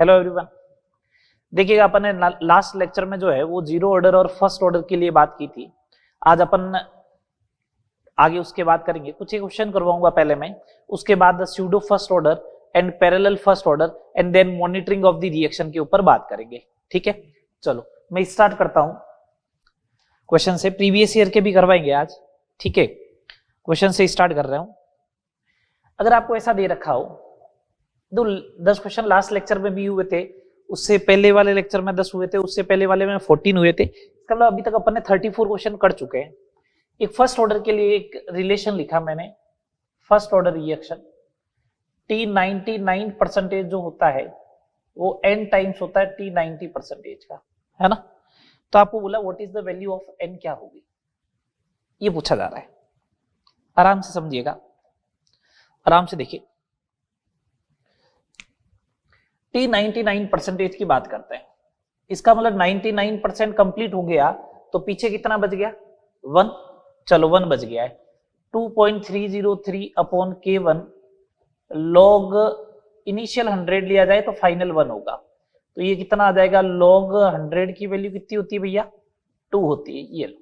Hello everyone. देखिएगा अपन ने last lecture में जो है वो जीरो ऑर्डर और फर्स्ट ऑर्डर के लिए बात की थी। आज अपन आगे उसके बाद करेंगे, कुछ एक क्वेश्चन करवाऊंगा पहले मैं, उसके बाद pseudo first order and parallel first order and then monitoring of the reaction के ऊपर बात करेंगे। ठीक है, चलो मैं स्टार्ट करता हूं क्वेश्चन से। प्रीवियस ईयर के भी करवाएंगे आज। ठीक है, क्वेश्चन से स्टार्ट कर रहा हूं। अगर आपको ऐसा दे रखा हो, 10 क्वेश्चन लास्ट लेक्चर में भी हुए थे, उससे पहले वाले लेक्चर में 10 हुए थे, उससे पहले वाले में 14 हुए थे, इसका मतलब अभी तक अपन ने 34 क्वेश्चन कर चुके हैं। एक फर्स्ट ऑर्डर के लिए एक रिलेशन लिखा मैंने, फर्स्ट ऑर्डर रिएक्शन T99% जो होता है वो n टाइम्स होता है T90% का, है ना। तो आपको बोला what is the value of n क्या होगी, ये पूछा जा रहा है। आराम से समझिएगा, आराम से देखिए। T99% की बात करते हैं, इसका मतलब 99% कंप्लीट हो गया, तो पीछे कितना बच गया 1। चलो 1 बच गया है। 2.303 अपॉन K1 लॉग इनिशियल 100 लिया जाए तो फाइनल 1 होगा, तो ये कितना आ जाएगा, लॉग 100 की वैल्यू कितनी होती है भैया, 2 होती है, ये लो।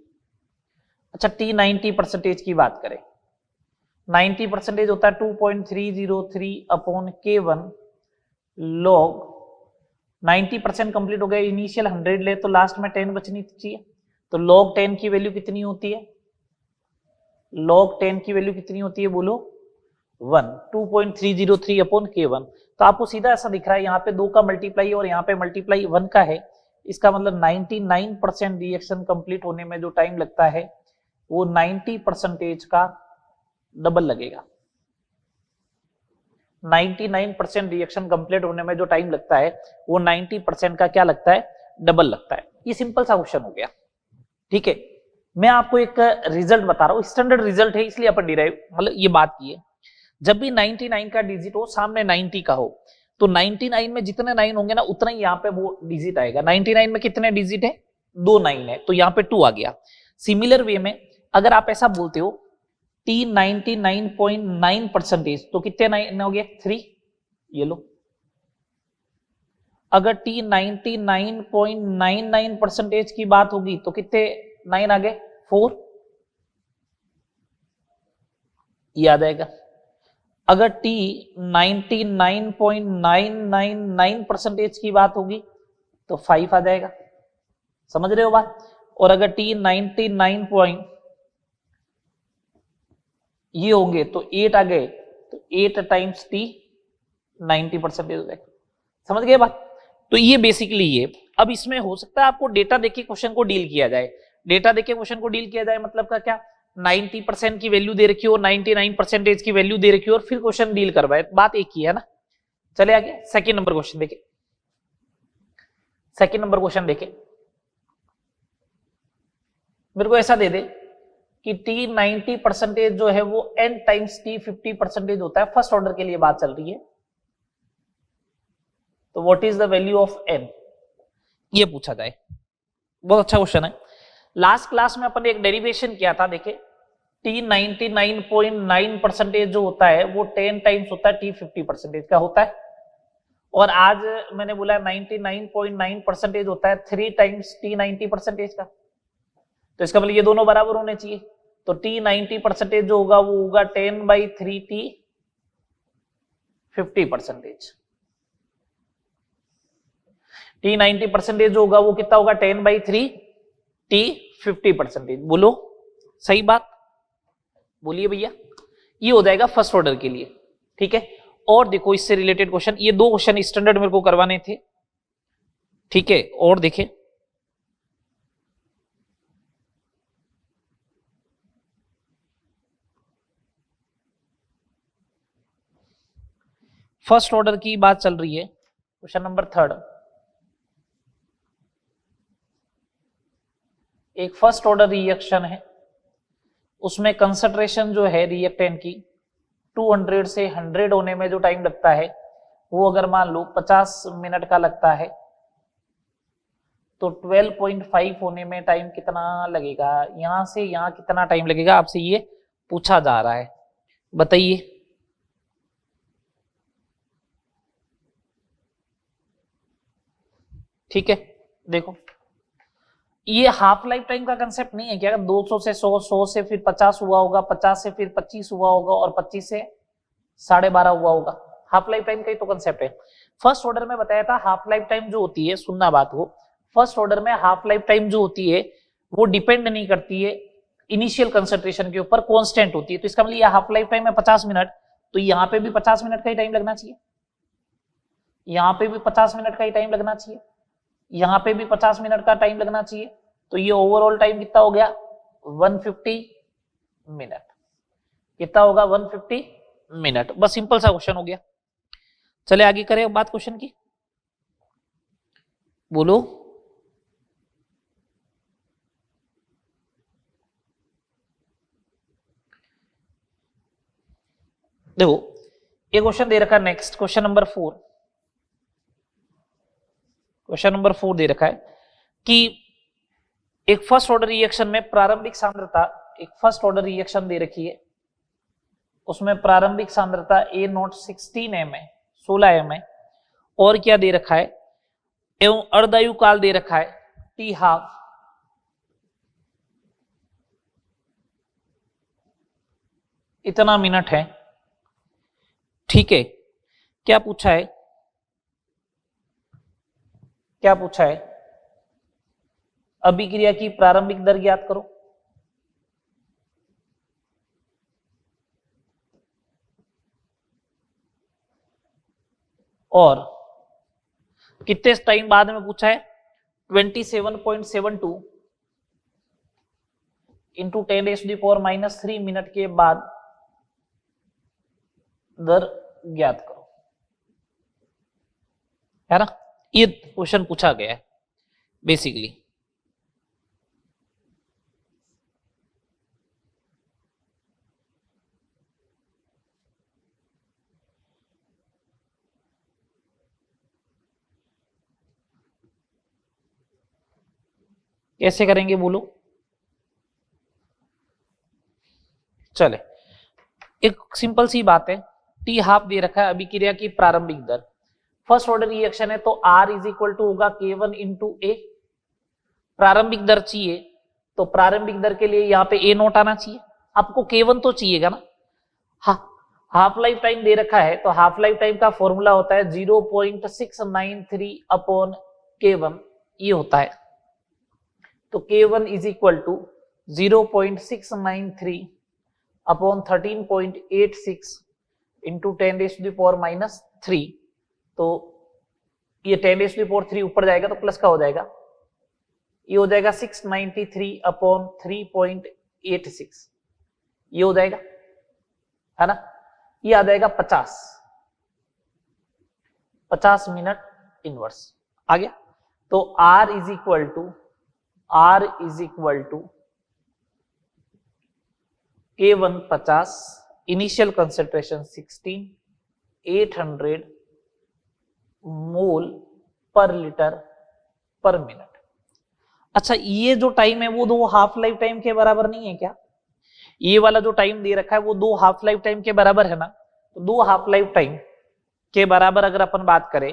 अच्छा T90% की बात करें, 90% होता है 2.303 अपॉन K1 लॉग 90% कंप्लीट हो गया, इनिशियल 100 ले तो लास्ट में 10 बचनी चाहिए, तो लॉग 10 की वैल्यू कितनी होती है, लॉग 10 की वैल्यू कितनी होती है बोलो 1। 2.303 अपॉन K1, तो आपको सीधा ऐसा दिख रहा है, यहाँ पे 2 का मल्टीप्लाई और यहाँ पे मल्टीप्लाई 1 का है। इसका मतलब 99% रिएक्शन कंप्लीट होने में जो टाइम लगता है वो 90% का डबल लगेगा। 99% रिएक्शन कंप्लीट होने में जो टाइम लगता है वो 90% का क्या लगता है, डबल लगता है। ये सिंपल सा क्वेश्चन हो गया। ठीक है, मैं आपको एक रिजल्ट बता रहा हूं, स्टैंडर्ड रिजल्ट है इसलिए अपन डिराइव मतलब ये बात की है। जब भी 99 का डिजिट हो सामने 90 का हो, तो 99 में जितने 9 होंगे ना उतना ही यहाँ पे वो डिजिट आएगा। 99 में कितने डिजिट है, 2 9 है, तो यहाँ पे 2 आ गया। सिमिलर वे में अगर आप ऐसा बोलते हो T99.9%, तो कितने 9 हो गए 3, ये लो। अगर T99.99% की बात होगी तो कितने 9 आ गए 4, ये आ जाएगा। अगर T99.999% की बात होगी तो 5 आ जाएगा, समझ रहे हो बात। और अगर T99 ये होंगे तो 8 आ गए, तो 8 टाइम्स T90% हो जाएगा, समझ गए बात। तो ये बेसिकली ये। अब इसमें हो सकता है आपको डेटा देके क्वेश्चन को डील किया जाए, डेटा देके क्वेश्चन को डील किया जाए मतलब का क्या, 90% की वैल्यू दे रखी हो, 99% की वैल्यू दे रखी हो और फिर क्वेश्चन डील करवाए, बात एक ही है ना। चले आगे सेकंड नंबर क्वेश्चन देखे। सेकंड नंबर क्वेश्चन देखे, मेरे को ऐसा दे दे कि T90% जो है वो n टाइम्स T50% होता है, फर्स्ट ऑर्डर के लिए बात चल रही है, तो what is the value of n, ये पूछा जाए। बहुत अच्छा क्वेश्चन है। लास्ट क्लास में अपन एक डेरिवेशन किया था, देखे T99.9% जो होता है वो 10 टाइम्स होता है T50% का होता है, और आज मैंने बोला 99.9% होता है 3 टाइम्स T90% का, तो इसका मतलब ये दोनों बराबर होने चाहिए। तो T90% जो होगा वो होगा 10/3 T50%। T90% जो होगा वो कितना होगा 10/3 T50%। बोलो सही बात, बोलिए भैया। ये हो जाएगा फर्स्ट ऑर्डर के लिए। ठीक है, और देखो इससे रिलेटेड क्वेश्चन, ये 2 क्वेश्चन स्टैंडर्ड मेरे को करवाने थे। ठीक है, और देखे फर्स्ट ऑर्डर की बात चल रही है, क्वेश्चन नंबर 3। एक फर्स्ट ऑर्डर रिएक्शन है, उसमें कंसंट्रेशन जो है रिएक्टेंट की 200 से 100 होने में जो टाइम लगता है वो अगर मान लो 50 मिनट का लगता है, तो 12.5 होने में टाइम कितना लगेगा, यहां से यहां कितना टाइम लगेगा, आपसे ये पूछा जा रहा है, बताइए। ठीक है, देखो ये हाफ लाइफ टाइम का कंसेप्ट नहीं है क्या? 200 से 100, 100 से फिर 50 हुआ होगा, 50 से फिर 25 हुआ होगा और 25 से 12.5 हुआ होगा। हाफ लाइफ टाइम का ही तो कंसेप्ट है। फर्स्ट ऑर्डर में बताया था हाफ लाइफ टाइम जो होती है, सुनना बात को, फर्स्ट ऑर्डर में हाफ लाइफ टाइम जो होती है वो डिपेंड नहीं करती है इनिशियल कंसंट्रेशन के ऊपर, कांस्टेंट होती है। तो इसका मतलब ये हाफ लाइफ टाइम है 50 मिनट, तो यहाँ पे भी 50 मिनट का ही टाइम लगना चाहिए, यहाँ पे भी 50 मिनट का ही टाइम लगना चाहिए, यहाँ पे भी 50 मिनट का टाइम लगना चाहिए। तो ये ओवरऑल टाइम कितना हो गया? 150 मिनट। कितना होगा? 150 मिनट। बस सिंपल सा क्वेश्चन हो गया। चले आगे करें बात क्वेश्चन की, बोलो। देखो ये क्वेश्चन दे रखा है, next question number 4। Question number 4 दे रखा है कि एक फर्स्ट ऑर्डर रिएक्शन में प्रारंभिक सांद्रता, एक फर्स्ट ऑर्डर रिएक्शन दे रखी है, उसमें प्रारंभिक सांद्रता A0 16 m है, 16 m है, और क्या दे रखा है, एवं अर्धायु काल दे रखा है T हाफ, इतना मिनट है। ठीक है, क्या पूछा है? क्या पूछा है? अभिक्रिया की प्रारंभिक दर ज्ञात करो। और कितने टाइम बाद में पूछा है? 27.72 इंटू 10⁻³ मिनट के बाद दर ज्ञात करो, है ना? ये क्वेश्चन पूछा गया है बेसिकली। कैसे करेंगे बोलो? चले, एक सिंपल सी बात है, टी हाफ दे रखा है, अभिक्रिया की प्रारंभिक दर, फर्स्ट ऑर्डर रिएक्शन है तो R इज इक्वल टू होगा K1 इंटू ए। प्रारंभिक दर चाहिए तो प्रारंभिक दर के लिए यहाँ पे A0 आना चाहिए, आपको K1 तो चाहिएगा ना। हाफ लाइफ टाइम दे रखा है तो हाफ लाइफ टाइम का फॉर्मूला होता है 0.693 अपॉन K1, ये होता है। तो K1 is equal to 0.693 upon 13.86 into 10⁻³ तो ये 10⁻³ ऊपर जाएगा तो प्लस का हो जाएगा, ये हो जाएगा 693 अपॉन 3.86, ये हो जाएगा, है ना? ये आ जाएगा 50 मिनट इनवर्स आ गया। तो R is equal to K1 50, initial concentration 16, 800 mole per litre पर मिनट। अच्छा, ये जो टाइम है वो दो हाफ लाइफ टाइम के बराबर नहीं है क्या? ये वाला जो टाइम दे रखा है वो दो हाफ लाइफ टाइम के बराबर है ना? तो दो हाफ लाइफ टाइम के बराबर अगर अपन बात करें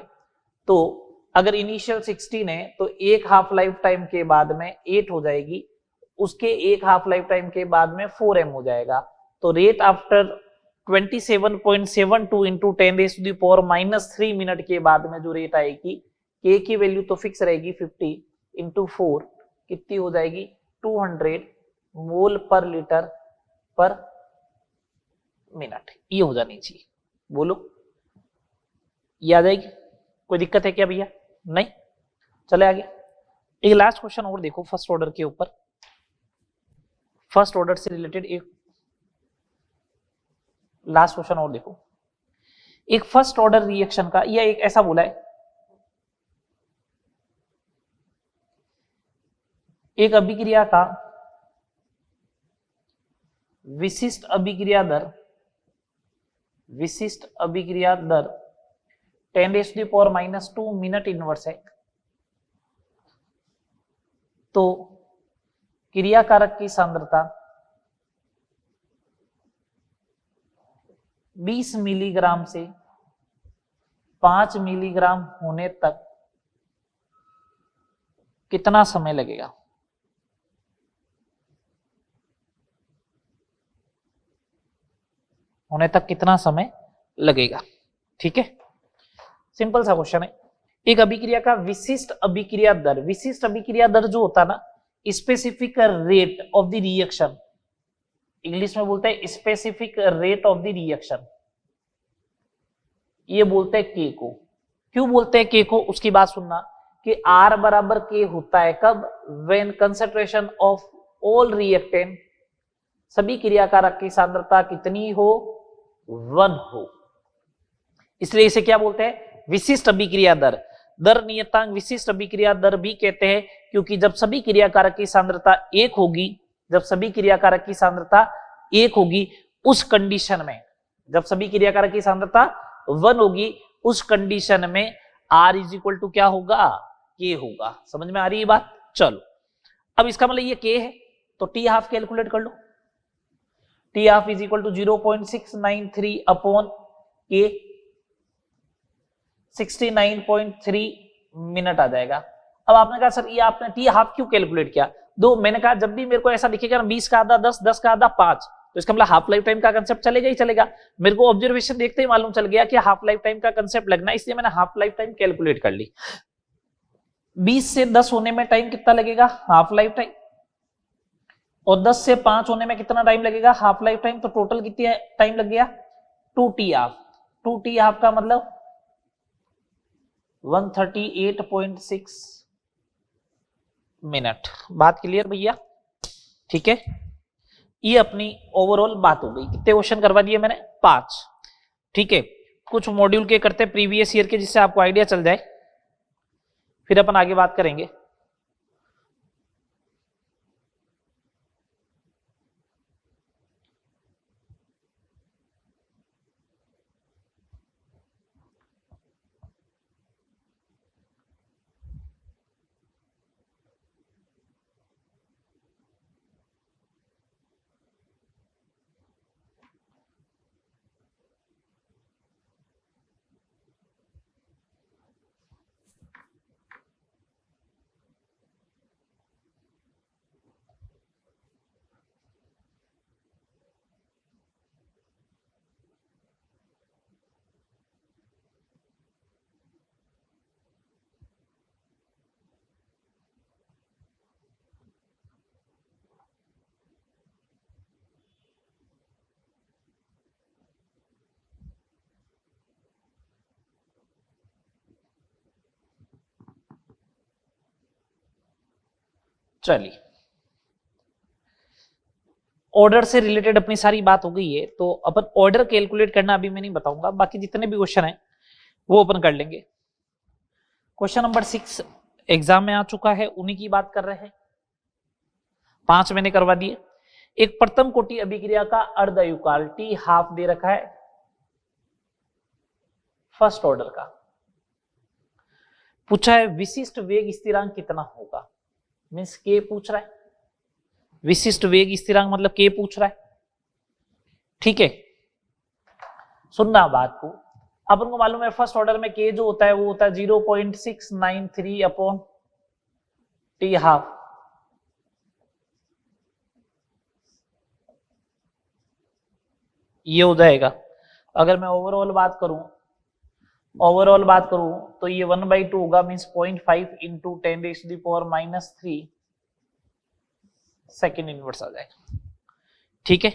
तो अगर इनिशियल 16 है तो एक हाफ लाइफ टाइम के बाद में 8 हो जाएगी, उसके एक हाफ लाइफ टाइम के बाद में 4m हो जाएगा। तो रेट आफ्टर 27.72 इंटू 10⁻³ मिनट के बाद में जो रेट आएगी, k की वैल्यू तो फिक्स रहेगी 50 इंटू 4 कितनी हो जाएगी? 200 मोल पर लीटर पर मिनट, ये हो जानी चाहिए। बोलो, ये आ जाएगी? कोई दिक्कत है क्या भैया? नहीं? चले आगे, एक लास्ट क्वेश्चन और देखो फर्स्ट ऑर्डर के ऊपर, फर्स्ट ऑर्डर से रिलेटेड एक लास्ट क्वेश्चन और देखो। एक फर्स्ट ऑर्डर रिएक्शन का, या एक ऐसा बोला है, एक अभिक्रिया का विशिष्ट अभिक्रिया दर 10⁻² मिनट इनवर्स है, तो क्रियाकारक की सांद्रता 20 मिलीग्राम से 5 मिलीग्राम होने तक कितना समय लगेगा, होने तक कितना समय लगेगा। ठीक है, सिंपल सा क्वेश्चन है। एक अभिक्रिया का विशिष्ट अभिक्रिया दर, विशिष्ट अभिक्रिया दर जो होता है ना, specific rate of the reaction, English में बोलते हैं specific rate of the reaction, ये बोलते हैं के को। क्यों बोलते हैं के को, उसकी बात सुनना कि R बराबर के होता है कब, when concentration of all reactant, सभी क्रियाकारक की सांद्रता कितनी हो, 1 हो। इसलिए इसे क्या बोलते हैं, विशिष्ट अभिक्रिया दर। दर नियतांक विशिष्ट अभिक्रिया दर भी कहते हैं, क्योंकि जब सभी क्रियाकारक की सांद्रता 1 होगी, जब सभी क्रियाकारक की सांद्रता 1 होगी, उस कंडीशन में, जब सभी क्रियाकारक की सांद्रता 1 होगी, उस कंडीशन में R इज इक्वल टू क्या होगा, K होगा। समझ में आ रही है बात। चलो, अब इसका मतलब ये K है, तो T हाफ कैलकुलेट कर लो। T half is equal to 0.693 upon K, 69.3 minute आ जाएगा। अब आपने कहा सर ये आपने टी हाफ क्यों कैलकुलेट किया, दो, मैंने कहा जब भी मेरे को ऐसा दिखेगा ना 20 का आधा 10, 10 का आधा 5, तो इसका मतलब हाफ लाइफ टाइम का कंसेप्ट चलेगा ही चलेगा। मेरे को ऑब्जर्वेशन देखते ही मालूम चल गया कि हाफ लाइफ टाइम का कंसेप्ट लगना, इसलिए मैंने हाफ लाइफ टाइम कैलकुलेट कर ली। 20 से 10 होने में टाइम कितना लगेगा, हाफ लाइफ टाइम, और 10 से 5 होने में कितना टाइम लगेगा, हाफ लाइफ टाइम, तो टोटल कितना टाइम लग गया, 2T हाफ। 2T हाफ का मतलब 138.6 मिनट। बात क्लियर भैया। ठीक है, ये अपनी ओवरऑल बात हो गई। कितने क्वेश्चन करवा दिए मैंने, 5। ठीक है, कुछ मॉड्यूल के करते प्रीवियस ईयर के, जिससे आपको आइडिया चल जाए, फिर अपन आगे बात करेंगे। चलिए, ऑर्डर से रिलेटेड अपनी सारी बात हो गई है, तो अपन ऑर्डर कैलकुलेट करना अभी मैं नहीं बताऊंगा, बाकी जितने भी क्वेश्चन हैं वो अपन कर लेंगे। क्वेश्चन नंबर 6 एग्जाम में आ चुका है, उन्हीं की बात कर रहे हैं। 5 मैंने करवा दिए। एक प्रथम कोटि अभिक्रिया का अर्धयुकाल T हाफ दे रखा है, फर्स्ट ऑर्डर का। पूछा है विशिष्ट वेग स्थिरांक कितना होगा, मीन्स के पूछ रहा है, विशिष्ट वेग स्थिरांक मतलब के पूछ रहा है। ठीक है, सुनना बात को। अपन को मालूम है फर्स्ट ऑर्डर में के जो होता है वो होता है 0.693 अपॉन टी हाफ। ये हो जाएगा। अगर मैं ओवरऑल बात करूं तो ये 1/2 होगा, मीन्स 0.5 इंटू 10⁻³ सेकेंड इनवर्स आ जाएगा। ठीक है,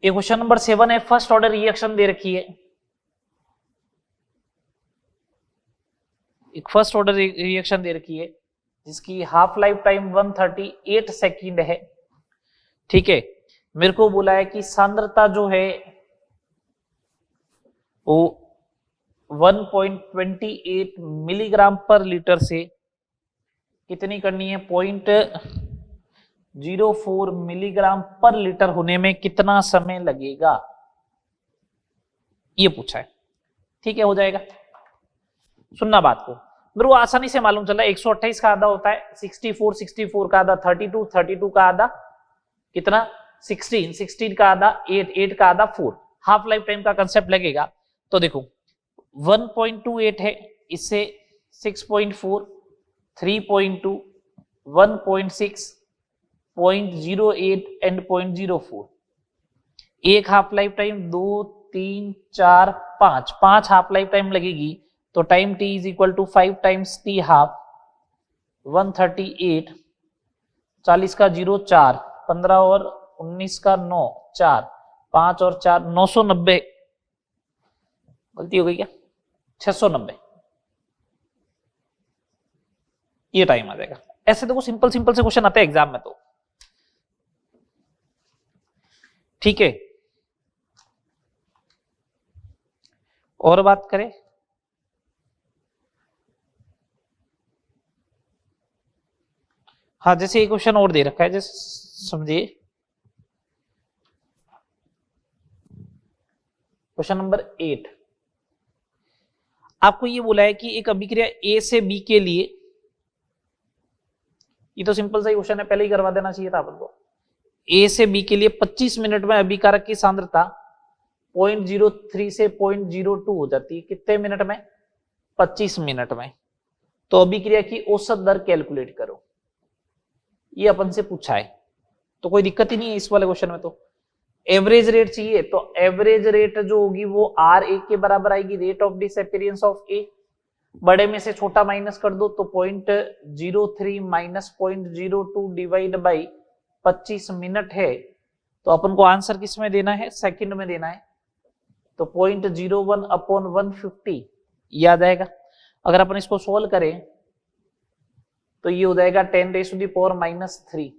ये क्वेश्चन नंबर 7 है। फर्स्ट ऑर्डर रिएक्शन दे रखी है, एक फर्स्ट ऑर्डर रिएक्शन दे रखी है जिसकी हाफ लाइफ टाइम 138 सेकेंड है। ठीक है, मेरे को बोला है कि सांद्रता जो है वो 1.28 मिलीग्राम पर लीटर से कितनी करनी है, 0.04 मिलीग्राम पर लीटर होने में कितना समय लगेगा, ये पूछा है। ठीक है, हो जाएगा। सुनना बात को, मेरे को आसानी से मालूम चला 128 का आधा होता है 64 का आधा 32 का आधा कितना 16 का आधा 8 का आधा 4, हाफ लाइफ टाइम का कंसेप्ट लगेगा। तो देखो 1.28 है, इससे 6.4, 3.2, 1.6, 0.08 एंड 0.04। एक half life time, 2, 3, 4, 5 half life time लगेगी, तो time t is equal to 5 times t half, 138, 40 का 0 4, 15 और 19 का 9 4, 5 और 4 990, गलती हो गई क्या, 690, ये टाइम आ जाएगा। ऐसे देखो सिंपल सिंपल से क्वेश्चन आते हैं एग्जाम में, तो ठीक है। और बात करें, हाँ जैसे एक क्वेश्चन और दे रखा है, जैसे समझिए क्वेश्चन नंबर 8, आपको ये बोला है कि एक अभिक्रिया ए से बी के लिए, ये तो सिंपल सा ही क्वेश्चन है, पहले ही करवा देना चाहिए था अपन को। ए से बी के लिए 25 मिनट में अभिकारक की सांद्रता 0.03 से 0.02 हो जाती है, कितने मिनट में, 25 मिनट में। तो अभिक्रिया की औसत दर कैलकुलेट करो, ये अपन से पूछा है, तो कोई दिक्कत ही नहीं है इस वाले क्वेश्चन में। तो एवरेज रेट चाहिए, तो एवरेज रेट जो होगी वो आर ए के बराबर आएगी, रेट ऑफ डिसअपीयरेंस ऑफ ए। बड़े में से छोटा माइनस कर दो, तो 0.03 माइनस 0.02 डिवाइड बाई 25 मिनट है, तो अपन को आंसर किस में देना है, सेकंड में देना है, तो 0.01 अपॉन 150 ये आ जाएगा। अगर अपन इसको सोल्व करें तो ये हो जाएगा 10 raise to the power -3,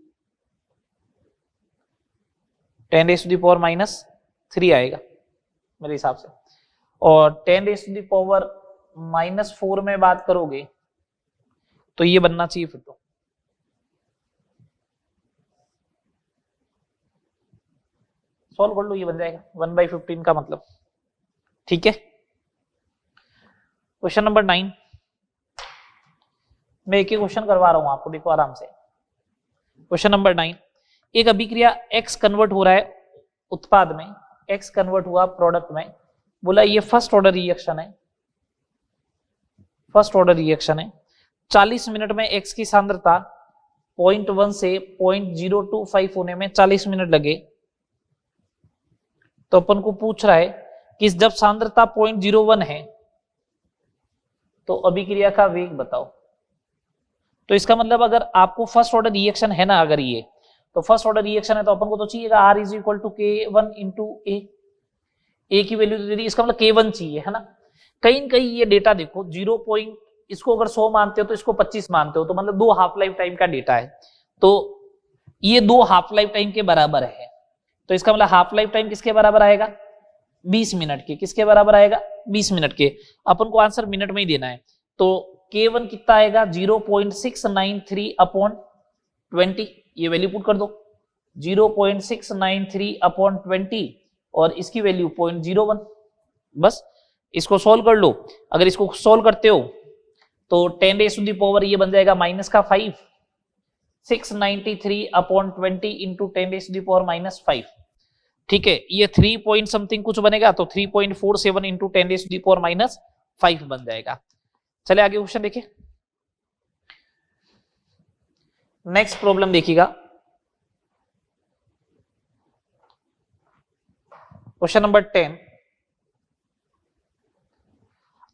10 raise to the power -3 आएगा मेरे हिसाब से। और 10 रेज़ टू द पावर -4 में बात करोगे तो ये बनना चाहिए, फिर तो सॉल्व कर लो, ये बन जाएगा 1/15 का मतलब, ठीक है। क्वेश्चन नंबर 9, मैं एक ही क्वेश्चन करवा रहा हूं आपको, देखो आराम से। क्वेश्चन नंबर 9, एक अभिक्रिया X कन्वर्ट हो रहा है उत्पाद में, X कन्वर्ट हुआ प्रोडक्ट में, बोला ये फर्स्ट ऑर्डर रिएक्शन है, फर्स्ट ऑर्डर रिएक्शन है। 40 मिनट में X की सांद्रता 0.1 से 0.025 होने में 40 मिनट लगे, तो अपन को पूछ रहा है कि जब सांद्रता 0.01 है तो अभिक्रिया का वेग बताओ। तो इसका मतलब अगर आपको फर्स्ट ऑर्डर रिएक्शन है ना, अगर ये तो फर्स्ट ऑर्डर रिएक्शन है, तो अपन को तो चाहिएगा R is equal to K1 into A की वैल्यू दे दी, इसका मतलब K1 चाहिए, है ना। कहीं न कहीं ये डेटा देखो 0. इसको अगर 100 मानते हो तो इसको 25 मानते हो, तो मतलब 2 हाफ लाइफ टाइम का डेटा है, तो ये 2 हाफ लाइफ टाइम के बराबर है। तो इसका मतलब हाफ लाइफ टाइम किसके बराबर आएगा, 20 मिनट के। किसके बराबर आएगा, 20 मिनट के। अपन को आंसर मिनट में ही देना है, तो K1 कितना आएगा, 0.693 अपॉन 20, ये वैल्यू पुट कर दो, 0.693 अपॉन 20 और इसकी वैल्यू 0.01। बस इसको सोल्व कर लो। अगर इसको सोल्व करते हो तो 10 रेज़ टू द पावर ये बन जाएगा -5, 693 upon 20 into 10 raise to the power -5, ठीक है। ये 3 पॉइंट समथिंग कुछ बनेगा, तो 3.47 into 10 raise to the power -5 बन जाएगा। चले आगे क्वेश्चन देखिए। नेक्स्ट प्रॉब्लम देखिएगा, क्वेश्चन नंबर 10।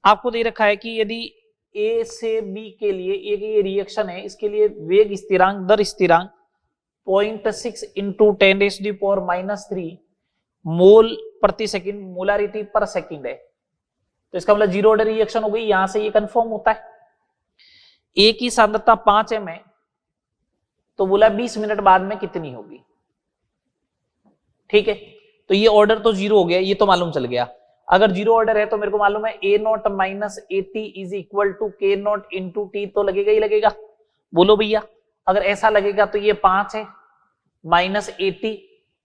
आपको दे रखा है कि यदि ए से बी के लिए एक ये रिएक्शन है, इसके लिए वेग स्थिरांक, दर स्थिरांक 0.6 into 10 raise to the power -3 मोल प्रति सेकंड, मोलारिटी पर सेकंड है, तो इसका मतलब जीरो ऑर्डर रिएक्शन हो गई। यहां से ये कंफर्म होता है। ए की सांद्रता 5 है, तो बोला 20 मिनट बाद में कितनी होगी, ठीक है। तो ये ऑर्डर तो जीरो हो गया, ये तो मालूम चल गया। अगर जीरो ऑर्डर है तो मेरे को मालूम है A0 minus AT is equal to K0 into t, तो लगेगा ही लगेगा। बोलो भैया, अगर ऐसा लगेगा तो ये 5 है माइनस AT,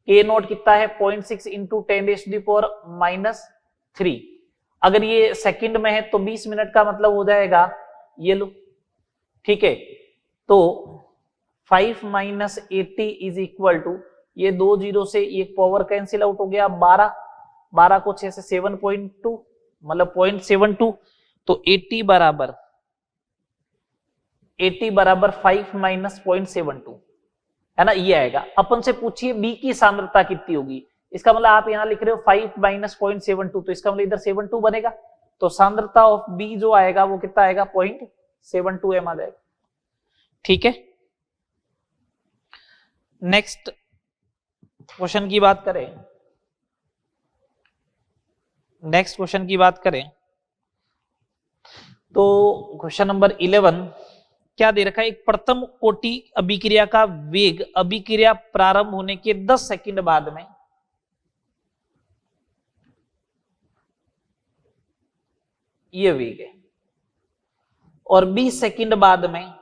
K0 कितना है 0.6 into 10 raise to the power -3। अगर ये सेकंड में है तो 20 मिनट का मतलब हो जाएगा ये लो, ठीक है। तो 5 माइनस 80 इज इक्वल टू, ये 2 जीरो से एक पावर कैंसिल आउट हो गया 12, 12 को 6 से 7.2, मतलब 0.72, तो 80 बराबर 5 माइनस 0.72 है ना, ये आएगा। अपन से पूछिए बी की सांद्रता कितनी होगी, इसका मतलब आप यहां लिख रहे हो 5 माइनस 0.72, तो इसका मतलब इधर 72 बनेगा, तो सांद्रता ऑफ बी जो आएगा वो कितना आएगा 0.72 एम आ जाएगा। ठीक है, नेक्स्ट क्वेश्चन की बात करें, तो क्वेश्चन नंबर 11 क्या दे रखा है, एक प्रथम कोटि अभिक्रिया का वेग अभिक्रिया प्रारंभ होने के 10 सेकंड बाद में ये वेग है, और 20 सेकंड बाद में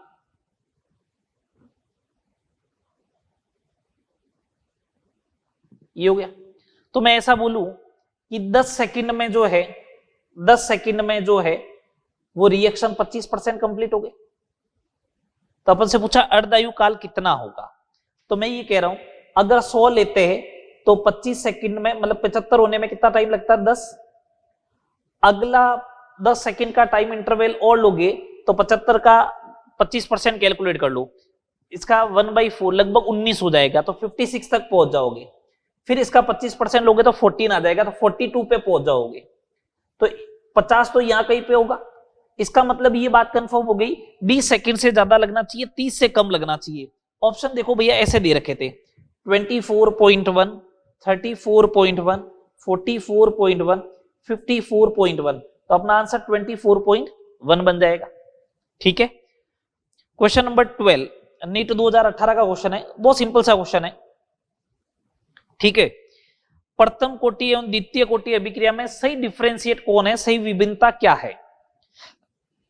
ये हो गया। तो मैं ऐसा बोलूं कि 10 सेकंड में जो है वो रिएक्शन 25% कंप्लीट हो गए। तो अपन से पूछा अर्धायु काल कितना होगा, तो मैं ये कह रहा हूं अगर 100 लेते हैं तो 25 सेकंड में मतलब 75 होने में कितना टाइम लगता है 10, अगला 10 सेकंड का टाइम इंटरवल और लोगे तो 75 का 25% कैलकुलेट कर लो, इसका 1/4 लगभग 19 हो जाएगा, तो 56 तक पहुंच जाओगे। फिर इसका 25% लोगे तो 14 आ जाएगा, तो 42 पे पहुंच जाओगे। तो 50 तो यहां कहीं पे होगा, इसका मतलब ये बात कंफर्म हो गई 20 सेकंड से ज्यादा लगना चाहिए, 30 से कम लगना चाहिए। ऑप्शन देखो भैया ऐसे दे रखे थे 24.1, 34.1, 44.1, 54.1, तो अपना आंसर 24.1 बन जाएगा। ठीक है, क्वेश्चन नंबर 12 नीट 2018 का क्वेश्चन है, बहुत सिंपल सा क्वेश्चन है। ठीक है, प्रथम कोटि एवं द्वितीय कोटि अभिक्रिया में सही डिफरेंशिएट कौन है, सही विभिन्नता क्या है।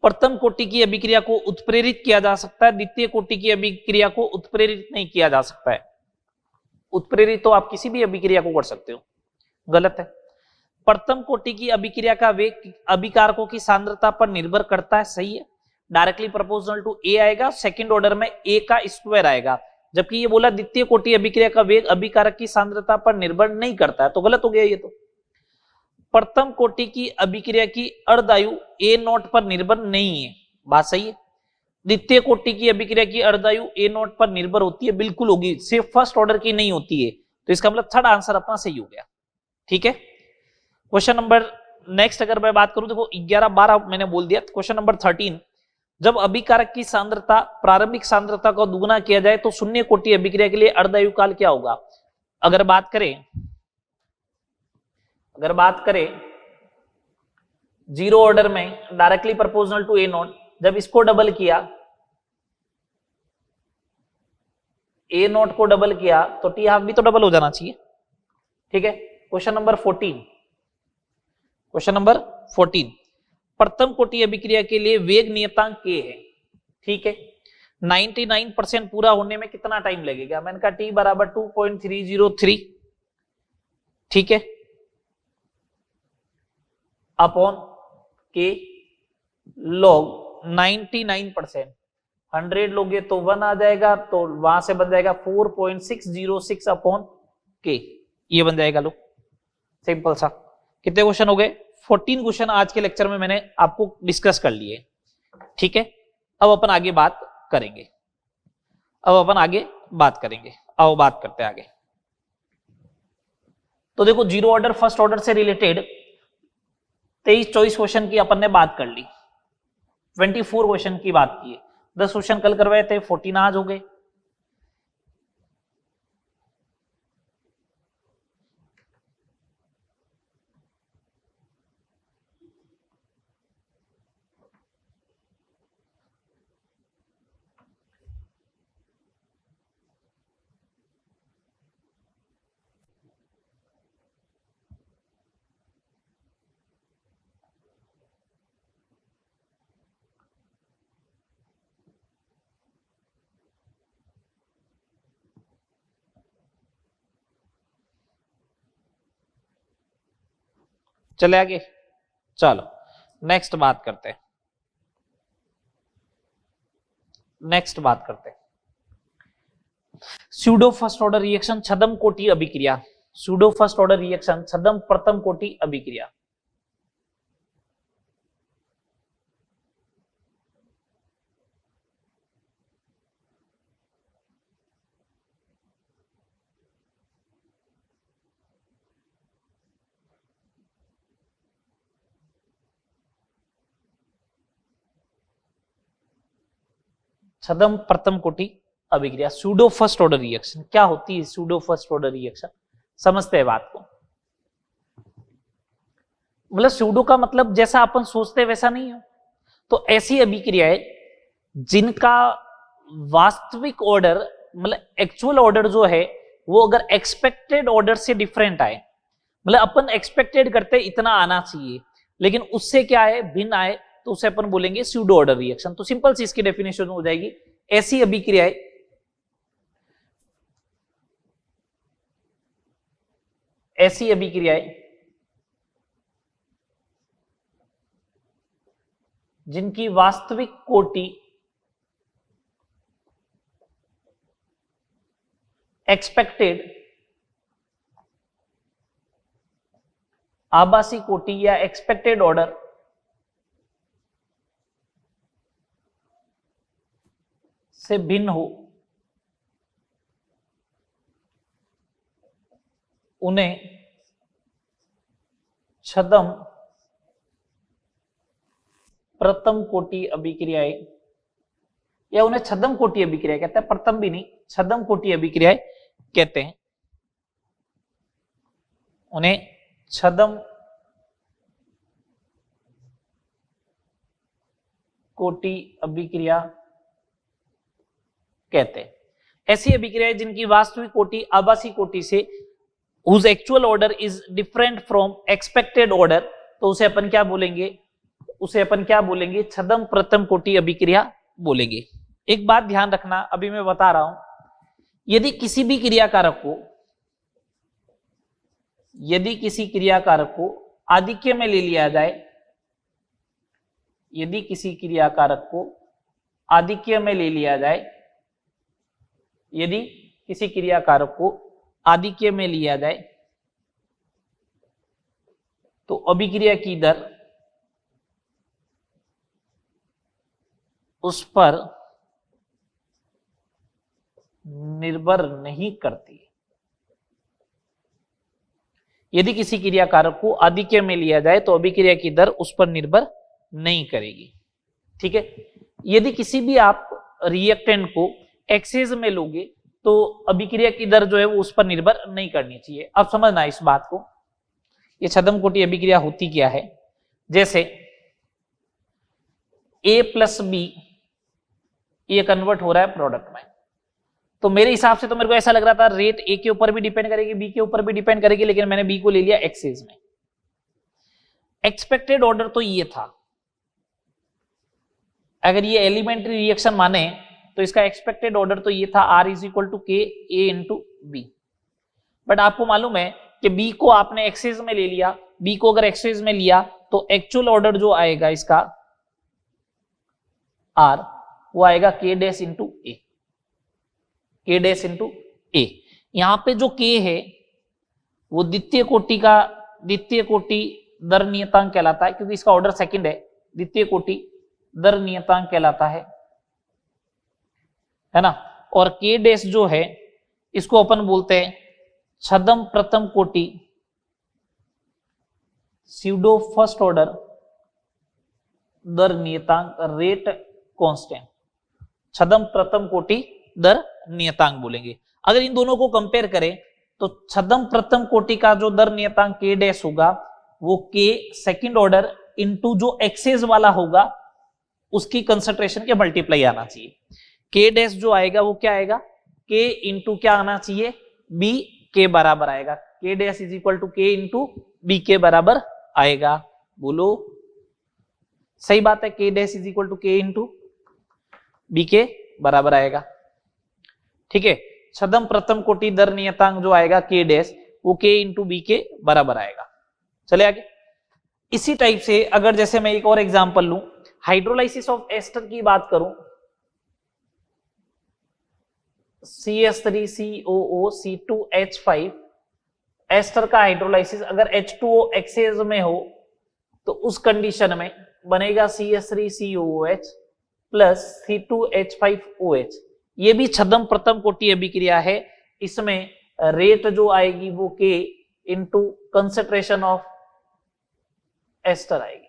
प्रथम कोटि की अभिक्रिया को उत्प्रेरित किया जा सकता है, द्वितीय कोटि की अभिक्रिया को उत्प्रेरित नहीं किया जा सकता है। उत्प्रेरित तो आप किसी भी अभिक्रिया को कर सकते हो, गलत है। प्रथम कोटि की अभिक्रिया का वेग अभिकारकों की सांद्रता पर निर्भर करता है, सही है, डायरेक्टली प्रोपोर्शनल टू ए आएगा, सेकंड ऑर्डर में ए का स्क्वायर आएगा। जबकि ये बोला द्वितीय कोटि अभिक्रिया का वेग अभिकारक की सांद्रता पर निर्भर नहीं करता है, तो गलत हो गया ये तो। प्रथम कोटि की अभिक्रिया की अर्धायु ए नॉट पर निर्भर नहीं है, बात सही है। द्वितीय कोटि की अभिक्रिया की अर्धायु ए नॉट पर निर्भर होती है, बिल्कुल होगी, सिर्फ फर्स्ट ऑर्डर की नहीं होती है, तो इसका मतलब थर्ड आंसर अपना सही हो गया। ठीक है, क्वेश्चन नंबर नेक्स्ट अगर मैं बात करूं, देखो 11-12 मैंने बोल दिया। क्वेश्चन नंबर 13, जब अभिकारक की सांद्रता प्रारंभिक सांद्रता को दुगुना किया जाए तो शून्य कोटि अभिक्रिया के लिए अर्धायु काल क्या होगा। अगर बात करें जीरो ऑर्डर में directly proportional to A naught, जब इसको डबल किया, ए नॉट को डबल किया तो टी हाफ भी तो डबल हो जाना चाहिए। ठीक है, क्वेश्चन नंबर 14, प्रथम कोटि अभिक्रिया के लिए वेग नियतांक के है। ठीक है, 99% पूरा होने में कितना टाइम लगेगा, मैंने कहा टी बराबर 2.303, ठीक है, अपॉन के लॉग 99%, 100 लोगे तो 1 आ जाएगा, तो वहां से बन जाएगा 4.606 अपॉन के, ये बन जाएगा। लो सिंपल सा। कितने क्वेश्चन हो गए, 14 क्वेश्चन आज के लेक्चर में मैंने आपको डिस्कस कर लिए। ठीक है, अब अपन आगे बात करेंगे, आओ बात करते हैं आगे। तो देखो जीरो ऑर्डर फर्स्ट ऑर्डर से रिलेटेड 23-24 क्वेश्चन की अपन ने बात कर ली, 24 क्वेश्चन की बात की है, 10 क्वेश्चन कल करवाए थे, 14 आज हो गए। चले आगे, चलो नेक्स्ट बात करते हैं। स्यूडो फर्स्ट ऑर्डर रिएक्शन छद्म कोटि अभिक्रिया, स्यूडो फर्स्ट ऑर्डर रिएक्शन छद्म प्रथम कोटि अभिक्रिया। छदम प्रथम कोटि अभिक्रिया, सूडो फर्स्ट ऑर्डर रिएक्शन। क्या होती है सूडो फर्स्ट ऑर्डर रिएक्शन, समझते हैं बात को। मतलब सूडो का मतलब जैसा अपन सोचते हैं वैसा नहीं है। तो ऐसी अभिक्रियाएं जिनका वास्तविक ऑर्डर मतलब एक्चुअल ऑर्डर जो है वो अगर एक्सपेक्टेड ऑर्डर से डिफरेंट आए, मतलब अपन एक्सपेक्टेड करते इतना आना चाहिए लेकिन उससे क्या है भिन्न आए, तो उसे अपन बोलेंगे सूडो ऑर्डर रिएक्शन। तो सिंपल सी इसकी डेफिनेशन हो जाएगी, ऐसी अभिक्रियाएं जिनकी वास्तविक कोटि एक्सपेक्टेड आभासी कोटि या एक्सपेक्टेड ऑर्डर से भिन्न हो, उन्हें छदम प्रथम कोटि अभिक्रियाएं या उन्हें छदम कोटि अभिक्रिया कहते हैं, प्रथम भी नहीं छदम कोटि अभिक्रियाएं कहते हैं। उन्हें छदम कोटि अभिक्रिया कहते हैं। ऐसी अभिक्रियाएं जिनकी वास्तविक कोटि आभासी कोटि से whose actual order is different from expected order, तो उसे अपन क्या बोलेंगे छदम प्रथम कोटि अभिक्रिया बोलेंगे। एक बात ध्यान रखना, अभी मैं बता रहा हूं, यदि किसी क्रियाकारक को आधिक्य में ले लिया जाए, यदि किसी क्रियाकारक को आधिक्य में ले लिया जाए, यदि किसी क्रियाकारक को आधिक्य में लिया जाए तो अभिक्रिया की दर उस पर निर्भर नहीं करती। यदि किसी क्रियाकारक को आधिक्य में लिया जाए तो अभिक्रिया की दर उस पर निर्भर नहीं करेगी। ठीक है, यदि किसी भी आप रिएक्टेंट को एक्सेस में लोगे तो अभिक्रिया की दर जो है वो उस पर निर्भर नहीं करनी चाहिए। अब समझना इस बात को, ये छदम कोटि अभिक्रिया होती क्या है। जैसे A प्लस बी ये कन्वर्ट हो रहा है प्रोडक्ट में, तो मेरे हिसाब से तो मेरे को ऐसा लग रहा था रेट A के ऊपर भी डिपेंड करेगी बी के ऊपर भी डिपेंड करेगी, लेकिन मैंने बी को ले लिया एक्सेस में। एक्सपेक्टेड ऑर्डर तो ये था, अगर ये एलिमेंट्री रिएक्शन माने तो इसका एक्सपेक्टेड ऑर्डर तो ये था R इज इक्वल टू के ए इंटू बी। बट आपको मालूम है कि बी को आपने एक्सेस में ले लिया, बी को अगर एक्सेस में लिया तो एक्चुअल ऑर्डर जो आएगा इसका R वो आएगा के डैश इंटू ए, के डैश इंटू ए। यहां पे जो के है वो द्वितीय कोटि दर नियतांक कहलाता है, क्योंकि इसका ऑर्डर सेकंड है, द्वितीय कोटि दर नियतांक कहलाता है ना। और के डैश जो है इसको अपन बोलते हैं छदम प्रथम कोटि स्यूडो फर्स्ट ऑर्डर दर नियतांक रेट कांस्टेंट, छदम प्रथम कोटि दर नियतांक बोलेंगे। अगर इन दोनों को कंपेयर करें तो छदम प्रथम कोटि का जो दर नियतांक के डैश होगा वो के सेकंड ऑर्डर इनटू जो एक्सेस वाला होगा उसकी कंसंट्रेशन के मल्टीप्लाई आना चाहिए। के डैश जो आएगा वो क्या आएगा, के इंटू क्या आना चाहिए, बी के बराबर आएगा। के डैश इज इक्वल टू के इंटू बी के बराबर आएगा। बोलो सही बात है, के डैश इज इक्वल टू के इंटू बी के बराबर आएगा। ठीक है, छदम प्रथम कोटि दर नियतांक जो आएगा के डैश वो के इंटू बी के बराबर आएगा। चले आगे। इसी टाइप से अगर जैसे मैं एक और एग्जांपल लूं, हाइड्रोलाइसिस ऑफ एस्टर की बात करूं, CH3COO C2H5 एस्टर का हाइड्रोलाइसिस अगर H2O एक्सेस में हो तो उस कंडीशन में बनेगा CH3COOH प्लस C2H5OH। ये भी छदम प्रथम कोटि अभिक्रिया है, इसमें रेट जो आएगी वो K into concentration of ester आएगी।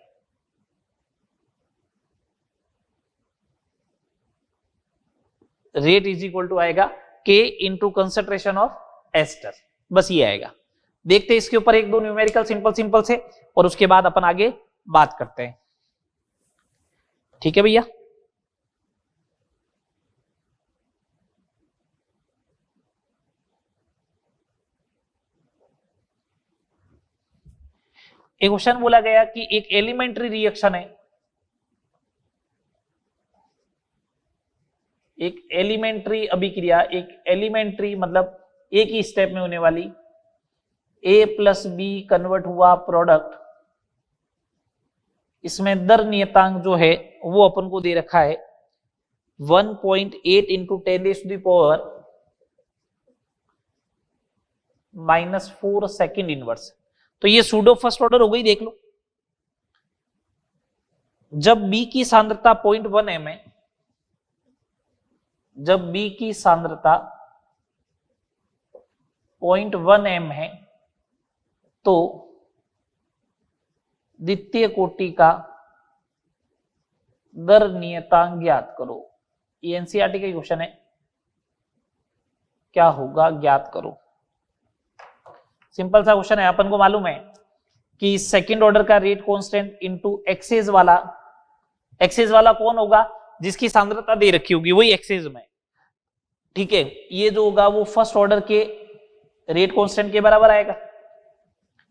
रेट इज इक्वल टू आएगा K into concentration of ester, बस ये आएगा। देखते हैं इसके ऊपर एक दो न्यूमेरिकल सिंपल से, और उसके बाद अपन आगे बात करते हैं। ठीक है भैया, एक क्वेश्चन बोला गया कि एक एलिमेंट्री रिएक्शन है, एक एलिमेंट्री अभिक्रिया, एक एलिमेंट्री मतलब एक ही स्टेप में होने वाली, ए प्लस बी कन्वर्ट हुआ प्रोडक्ट, इसमें दर नियतांक जो है वो अपन को दे रखा है 1.8 इंटू 10⁻⁻⁻⁴ सेकेंड इनवर्स। तो ये सूडो फर्स्ट ऑर्डर हो गई, देख लो। जब B की सांद्रता 0.1 m है, जब B की सांद्रता 0.1 m है, तो द्वितीय कोटि का दर नियतांक ज्ञात करो। ये एनसीईआरटी का क्वेश्चन है, क्या होगा ज्ञात करो। सिंपल सा क्वेश्चन है, अपन को मालूम है कि सेकंड ऑर्डर का रेट कांस्टेंट इनटू एक्सेस वाला कौन होगा, जिसकी सांद्रता दे रखी होगी वही एक्सेस में। ठीक है, ये जो होगा वो फर्स्ट ऑर्डर के रेट कांस्टेंट के बराबर आएगा।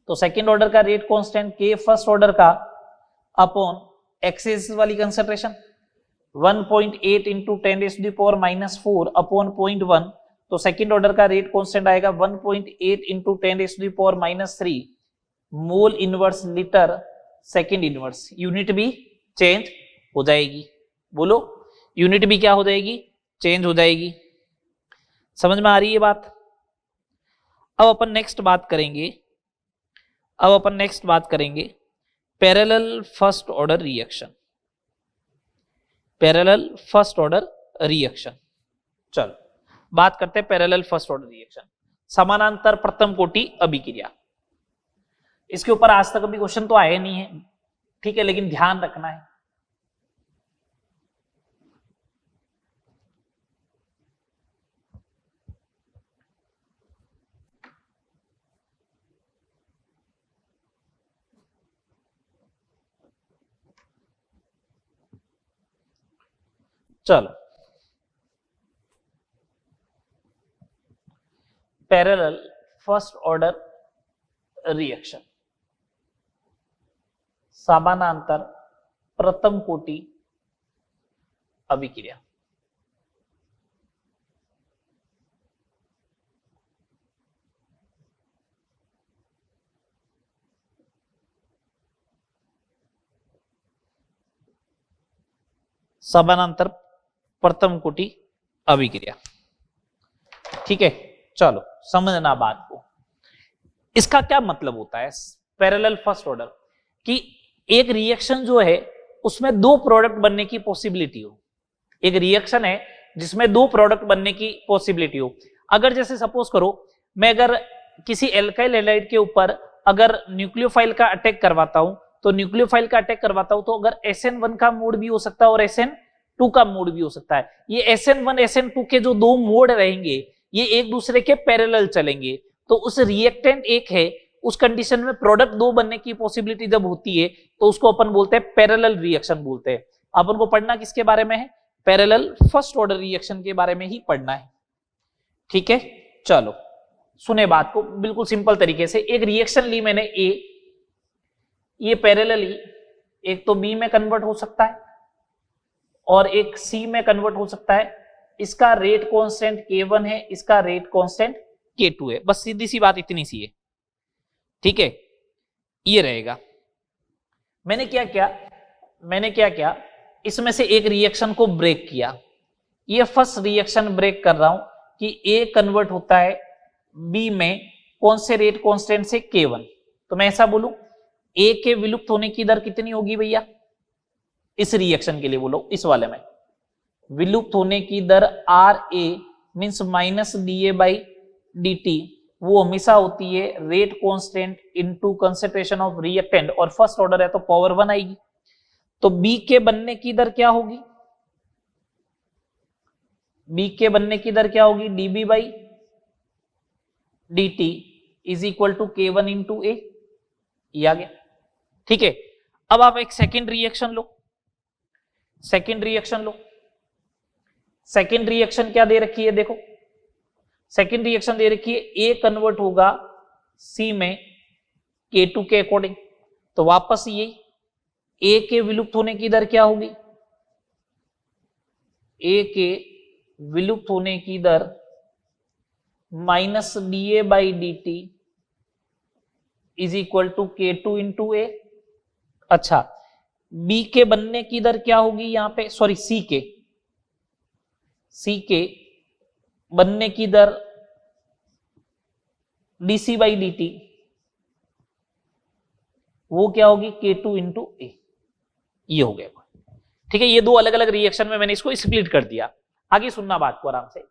तो सेकंड ऑर्डर का रेट कांस्टेंट के फर्स्ट ऑर्डर का अपॉन एक्सेस वाली कंसंट्रेशन 1.8 इंटू 10⁻⁻⁴ अपॉन 0.1। तो सेकंड ऑर्डर का रेट कांस्टेंट आएगा 1.8 into 10⁻⁻³ mole inverse litre second inverse. Unit भी चेंज हो जाएगी, बोलो यूनिट भी क्या हो जाएगी, चेंज हो जाएगी। समझ में आ रही है बात। अब अपन नेक्स्ट बात करेंगे पैरेलल फर्स्ट ऑर्डर रिएक्शन। चलो बात करते हैं पैरेलल फर्स्ट ऑर्डर रिएक्शन, समानांतर प्रथम कोटि अभिक्रिया। इसके ऊपर आज तक अभी क्वेश्चन तो आए नहीं है, ठीक है, लेकिन ध्यान रखना है। चलो, पैरेलल फर्स्ट ऑर्डर रिएक्शन, समानांतर प्रथम कोटि अभिक्रिया। समानांतर प्रथम कोटि अभिक्रिया, ठीक है। चलो समझना बात को, इसका क्या मतलब होता है पैरेलल फर्स्ट ऑर्डर, कि एक रिएक्शन जो है उसमें दो प्रोडक्ट बनने की पॉसिबिलिटी हो। एक रिएक्शन है जिसमें दो प्रोडक्ट बनने की पॉसिबिलिटी हो। अगर जैसे सपोज करो, मैं अगर किसी एल्काइल हैलाइड के ऊपर अगर न्यूक्लियोफाइल का अटैक करवाता हूं, तो अगर SN1 का मोड भी हो सकता है और SN2 का मोड भी हो सकता है। ये SN1 SN2 के जो दो मोड रहेंगे ये एक दूसरे के पैरेलल चलेंगे। तो उस रिएक्टेंट एक है, उस कंडीशन में प्रोडक्ट दो बनने की पॉसिबिलिटी जब होती है तो उसको अपन बोलते हैं पैरेलल रिएक्शन बोलते हैं। अपन को पढ़ना किसके बारे में है, पैरेलल फर्स्ट ऑर्डर रिएक्शन के बारे में ही पढ़ना है, ठीक है। चलो सुने बात को बिल्कुल सिंपल तरीके से। एक रिएक्शन ली मैंने ए, ये पैरेलली एक तो बी में कन्वर्ट हो सकता है और एक सी में कन्वर्ट हो सकता है। इसका रेट कांस्टेंट K1 है, इसका रेट कांस्टेंट K2 है। बस सीधी सी बात इतनी सी है, ठीक है। ये रहेगा। मैंने क्या किया, इसमें से एक रिएक्शन को ब्रेक किया। ये फर्स्ट रिएक्शन ब्रेक कर रहा हूं कि A कन्वर्ट होता है B में कौन से रेट कांस्टेंट से, K1। तो मैं ऐसा बोलूं A के विलुप्त होने की दर कितनी होगी भैया, इस रिएक्शन के लिए बोलो, इस वाले में विलुप्त होने की दर RA मींस -dA/dt वो हमेशा होती है rate constant into concentration of reactant, और फर्स्ट ऑर्डर है तो पावर 1 आएगी। तो B के बनने की दर क्या होगी, बी के बनने की दर क्या होगी, dB by d t is equal to k one into A, आ गया। ठीक है, अब आप एक सेकेंड रिएक्शन लो, सेकेंड रिएक्शन लो। सेकेंड रिएक्शन क्या दे रखी है, देखो सेकेंड रिएक्शन दे रखी है, ए कन्वर्ट होगा सी में K2 के अकॉर्डिंग, तो वापस यही ए के विलुप्त होने की दर क्या होगी, ए के विलुप्त होने की दर minus d A by d t is equal to K2 into A. अच्छा, बी के बनने की दर क्या होगी यहां पे, सॉरी सी के बनने की दर डीसी बाई डी टी, वो क्या होगी K2 इंटू ए, ये हो गया। ठीक है, ये दो अलग अलग रिएक्शन में मैंने इसको स्प्लिट कर दिया। आगे सुनना बात को आराम से,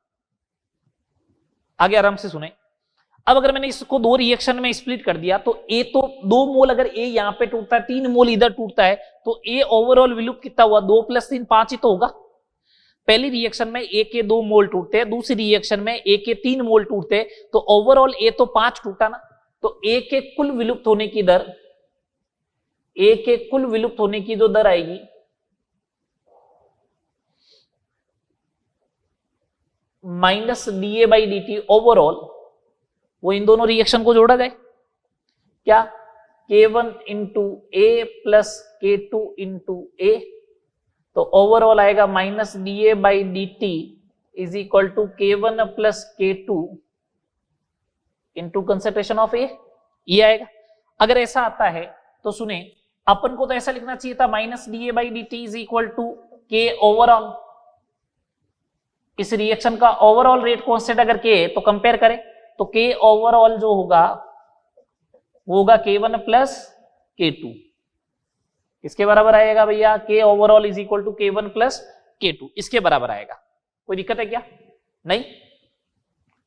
आगे आराम से सुने। अब अगर मैंने इसको दो रिएक्शन में स्प्लिट कर दिया तो ए तो 2 मोल, अगर ए यहां पे टूटता है 3 मोल इधर टूटता है, तो ए ओवरऑल विलुप्त कितना हुआ, 2 + 3 5 ही तो होगा। पहली रिएक्शन में ए के 2 मोल टूटते हैं, दूसरी रिएक्शन में ए के 3 मोल टूटते हैं, तो ओवरऑल ए तो 5 टूटा ना, तो ए के कुल विलुप्त होने की दर, ए के कुल विलुप्त होने की जो दर आएगी minus d A by d t overall, वो इन दोनों रिएक्शन को जोड़ा जाए क्या, K1 into A plus K2 into A, तो ओवरऑल आएगा minus d A by d t is equal to K1 plus K2 into concentration of A, ये आएगा। अगर ऐसा आता है तो सुने, अपन को तो ऐसा लिखना चाहिए था minus d A by d t is equal to k overall, इस रिएक्शन का ओवरऑल रेट कांस्टेंट अगर के है तो कंपेयर करें, तो के ओवरऑल जो होगा वो होगा K1 प्लस K2, इसके बराबर आएगा भैया, k overall is equal to K1 plus K2, इसके बराबर आएगा। कोई दिक्कत है क्या, नहीं,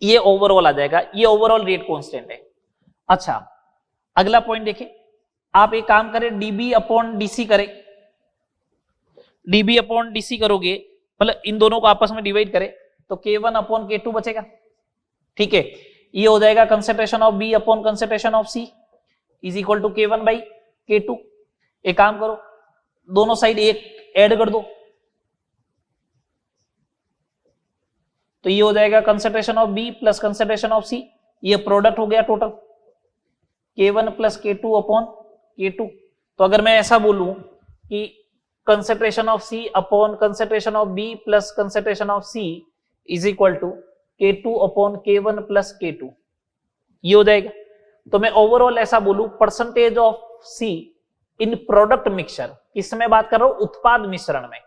ये ओवरऑल आ जाएगा, ये ओवरऑल रेट कांस्टेंट है। अच्छा, अगला पॉइंट देखें, आप एक काम करें, डीबी अपॉन डीसी करें, डीबी अपॉन डीसी करोगे मतलब इन दोनों को आपस में डिवाइड करें तो K1 अपॉन K2 बचेगा। ठीक है, ये हो जाएगा concentration of B upon concentration of C is equal to K1 by K2। एक काम करो, दोनों साइड एक ऐड कर दो, तो ये हो जाएगा concentration of B plus concentration of C, ये प्रोडक्ट हो गया total K1 plus K2 upon K2। तो अगर मैं ऐसा बोलूं कि concentration of C upon concentration of B plus concentration of C is equal to K2 upon K1 plus K2, ये हो जाएगा। तो मैं ओवरऑल ऐसा बोलूं, percentage of C in product mixture, किसमें बात कर रहा हूं, उत्पाद मिश्रण में,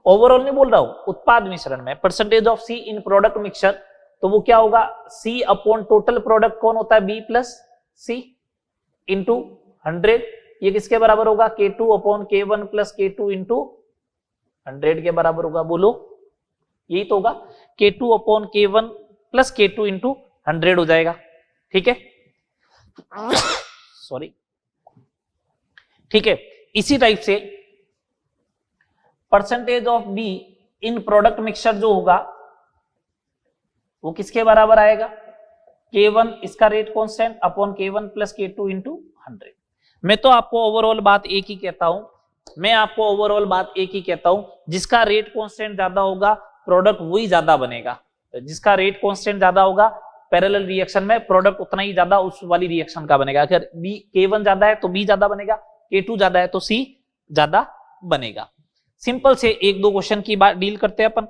ओवरऑल नहीं बोल रहा हूं, उत्पाद मिश्रण में percentage of C in product mixture, तो वो क्या होगा, सी अपॉन टोटल प्रोडक्ट कौन होता है, बी प्लस सी इंटू 100, ये किसके बराबर होगा, K2 upon K1 plus K2 into 100 के बराबर होगा। बोलो, यही तो होगा, K2 upon K1 plus K2 into 100 हो जाएगा। ठीक है, सॉरी, ठीक है। इसी टाइप से percentage of be in product mixture जो होगा वो किसके बराबर आएगा, K1 इसका rate constant upon K1 plus K2 into 100। मैं तो आपको ओवरऑल बात एक ही कहता हूं, मैं आपको ओवरऑल बात एक ही कहता हूं, जिसका रेट कांस्टेंट ज्यादा होगा प्रोडक्ट वही ज्यादा बनेगा, जिसका रेट कांस्टेंट ज्यादा होगा पैरेलल रिएक्शन में प्रोडक्ट उतना ही ज्यादा उस वाली रिएक्शन का बनेगा। अगर बी K1 ज्यादा है तो बी ज्यादा बनेगा, K2 ज्यादा है तो सी ज्यादा बनेगा। सिंपल से एक दो क्वेश्चन की बात डील करते हैं अपन।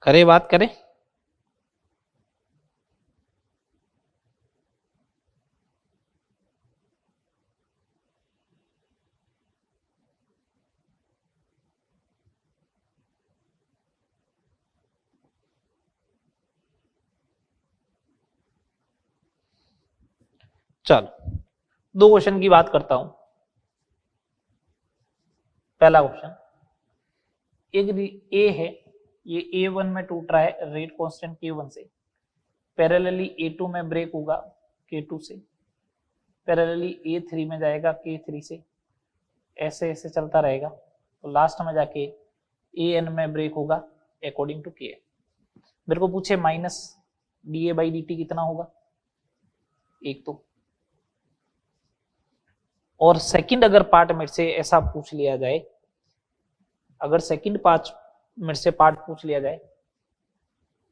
करे बात करें, चलो दो क्वेश्चन की बात करता हूं। पहला क्वेश्चन, एक ए है, ये A1 में टूट रहा है रेट कांस्टेंट K1 से, पैरेलली A2 में ब्रेक होगा K2 से, पैरेलली A3 में जाएगा K3 से, ऐसे ऐसे चलता रहेगा, तो लास्ट में जाके AN में ब्रेक होगा अकॉर्डिंग टू Kn। मेरे को पूछे माइनस dA/dt कितना होगा, एक तो, और सेकंड अगर पार्ट मेरे से ऐसा पूछ लिया जाए, अगर सेकंड पार्ट मेरे से पार्ट पूछ लिया जाए